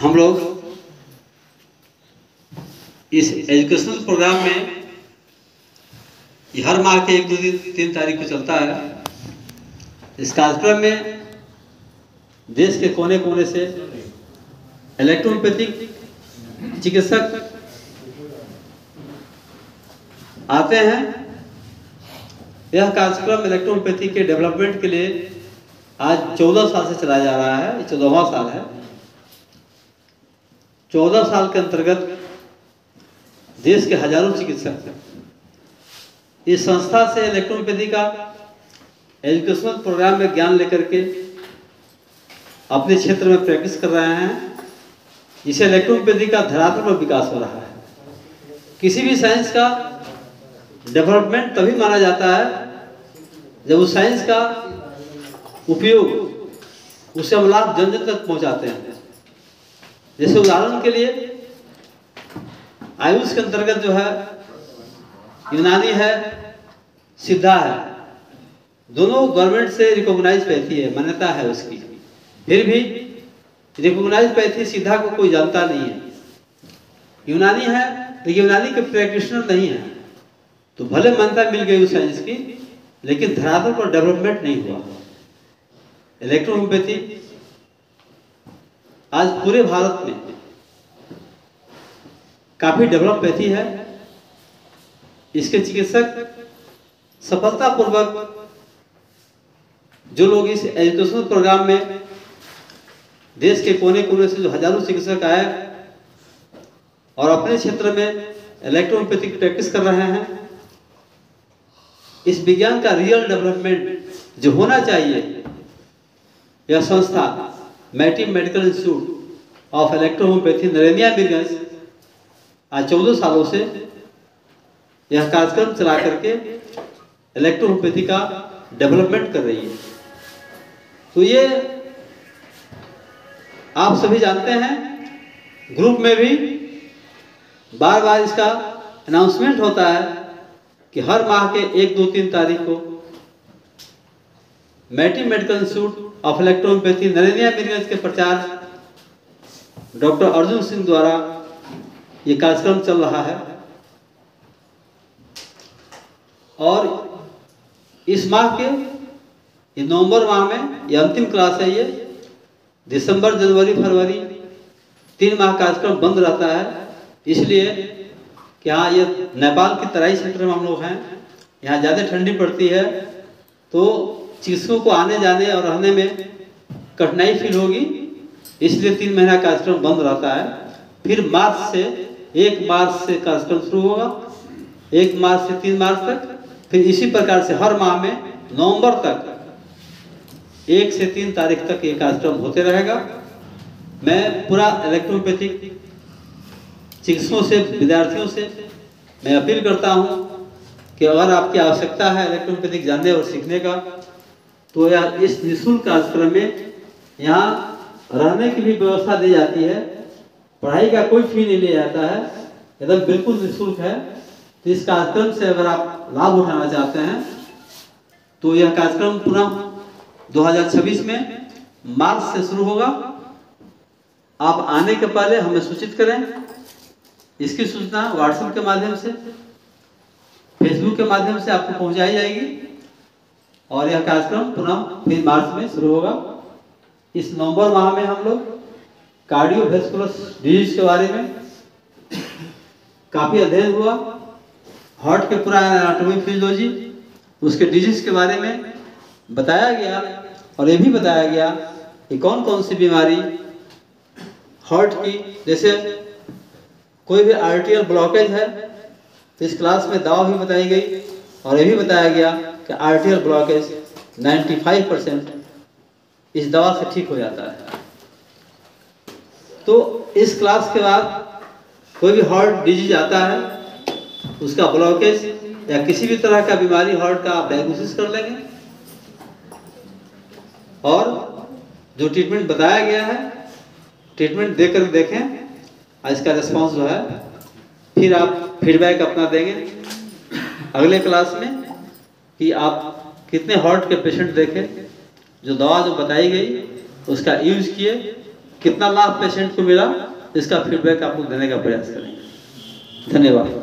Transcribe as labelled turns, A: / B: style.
A: हम लोग इस एजुकेशनल प्रोग्राम में हर माह के 1, 2, 3 तारीख को चलता है। इस कार्यक्रम में देश के कोने कोने से इलेक्ट्रोपैथिक चिकित्सक आते हैं। यह कार्यक्रम इलेक्ट्रोपैथी के डेवलपमेंट के लिए आज 14 साल से चलाया जा रहा है। 14वां साल है। 14 साल के अंतर्गत देश के हजारों चिकित्सक इस संस्था से इलेक्ट्रोपैथी का एजुकेशनल प्रोग्राम में ज्ञान लेकर के अपने क्षेत्र में प्रैक्टिस कर रहे हैं। जिससे इलेक्ट्रोपैथी का धरातल पर विकास हो रहा है। किसी भी साइंस का डेवलपमेंट तभी माना जाता है जब उस साइंस का उपयोग उससे हम लाभ जन जन तक पहुंचाते हैं। जैसे उदाहरण के लिए आयुष के अंतर्गत जो है यूनानी है, सिद्धा है, दोनों गवर्नमेंट से रिकॉग्नाइज पैथी है, मान्यता है उसकी। फिर भी रिकॉग्नाइज पैथी सिद्धा को कोई जानता नहीं है। यूनानी है लेकिन यूनानी के प्रैक्टिशनर नहीं है, तो भले मान्यता मिल गई उस साइंस की, लेकिन धरातल पर डेवलपमेंट नहीं हुआ। इलेक्ट्रोहोम्योपैथी आज पूरे भारत में काफी डेवलप पैथी है। इसके चिकित्सक सफलतापूर्वक जो लोग इस एजुकेशनल प्रोग्राम में देश के कोने कोने से जो हजारों चिकित्सक आए और अपने क्षेत्र में इलेक्ट्रोपैथिक प्रैक्टिस कर रहे हैं, इस विज्ञान का रियल डेवलपमेंट जो होना चाहिए, यह संस्था Maiti medical institute of electrohomoeopathy Narenia Mirganj आज 14 सालों से यह कार्यक्रम चला करके इलेक्ट्रोहोम्योपैथी का डेवलपमेंट कर रही है। तो ये आप सभी जानते हैं, ग्रुप में भी बार बार इसका अनाउंसमेंट होता है कि हर माह के 1, 2, 3 तारीख को Maiti medical institute of electrohomoeopathy Narenia Mirganj के प्राचार्य डॉक्टर अर्जुन सिंह द्वारा ये कार्यक्रम चल रहा है। और इस माह के ये नवंबर माह में ये अंतिम क्लास है। ये दिसंबर, जनवरी, फरवरी 3 माह कार्यक्रम बंद रहता है, इसलिए कि हाँ ये नेपाल की तराई क्षेत्र में हम लोग हैं, यहाँ ज़्यादा ठंडी पड़ती है, तो चिकित्सकों को आने जाने और रहने में कठिनाई फील होगी, इसलिए 3 महीना कार्यक्रम बंद रहता है। फिर 1 मार्च से कार्यक्रम शुरू होगा, 1 मार्च से 3 मार्च तक। फिर इसी प्रकार से हर माह में नवंबर तक 1 से 3 तारीख तक ये कार्यक्रम होते रहेगा। मैं पूरा इलेक्ट्रोपैथिक चिकित्सकों से, विद्यार्थियों से मैं अपील करता हूं कि अगर आपकी आवश्यकता है इलेक्ट्रोपैथिक जानने और सीखने का, तो यह इस निःशुल्क कार्यक्रम में यहाँ रहने की भी व्यवस्था दी जाती है। पढ़ाई का कोई फी नहीं लिया जाता है, एकदम बिल्कुल निःशुल्क है। तो इस कार्यक्रम से अगर आप लाभ उठाना चाहते हैं तो यह कार्यक्रम पुनः 2026 में मार्च से शुरू होगा। आप आने के पहले हमें सूचित करें। इसकी सूचना व्हाट्सएप के माध्यम से, फेसबुक के माध्यम से आपको पहुंचाई जाएगी और यह कार्यक्रम पुनः फिर मार्च में शुरू होगा। इस नवंबर माह में हम लोग कार्डियोवैस्कुलर डिजीज के बारे में काफी अध्ययन हुआ। हार्ट के पूरा एनाटॉमी, फिजियोलॉजी, उसके डिजीज के बारे में बताया गया और ये भी बताया गया कि कौन कौन सी बीमारी हार्ट की, जैसे कोई भी आर्टरियल ब्लॉकेज है तो इस क्लास में दवा भी बताई गई और ये भी बताया गया कि आर्टरियल ब्लॉकेज 95% इस दवा से ठीक हो जाता है। तो इस क्लास के बाद कोई भी हार्ट डिजीज आता है, उसका ब्लॉकेज या किसी भी तरह का बीमारी हार्ट का आप डायग्नोसिस कर लेंगे और जो ट्रीटमेंट बताया गया है, ट्रीटमेंट देकर देखें इसका रिस्पांस जो है, फिर आप फीडबैक अपना देंगे अगले क्लास में कि आप कितने हार्ट के पेशेंट देखें, जो दवा जो बताई गई उसका यूज किए, कितना लाभ पेशेंट को मिला, इसका फीडबैक आप लोग देने का प्रयास करेंगे। धन्यवाद।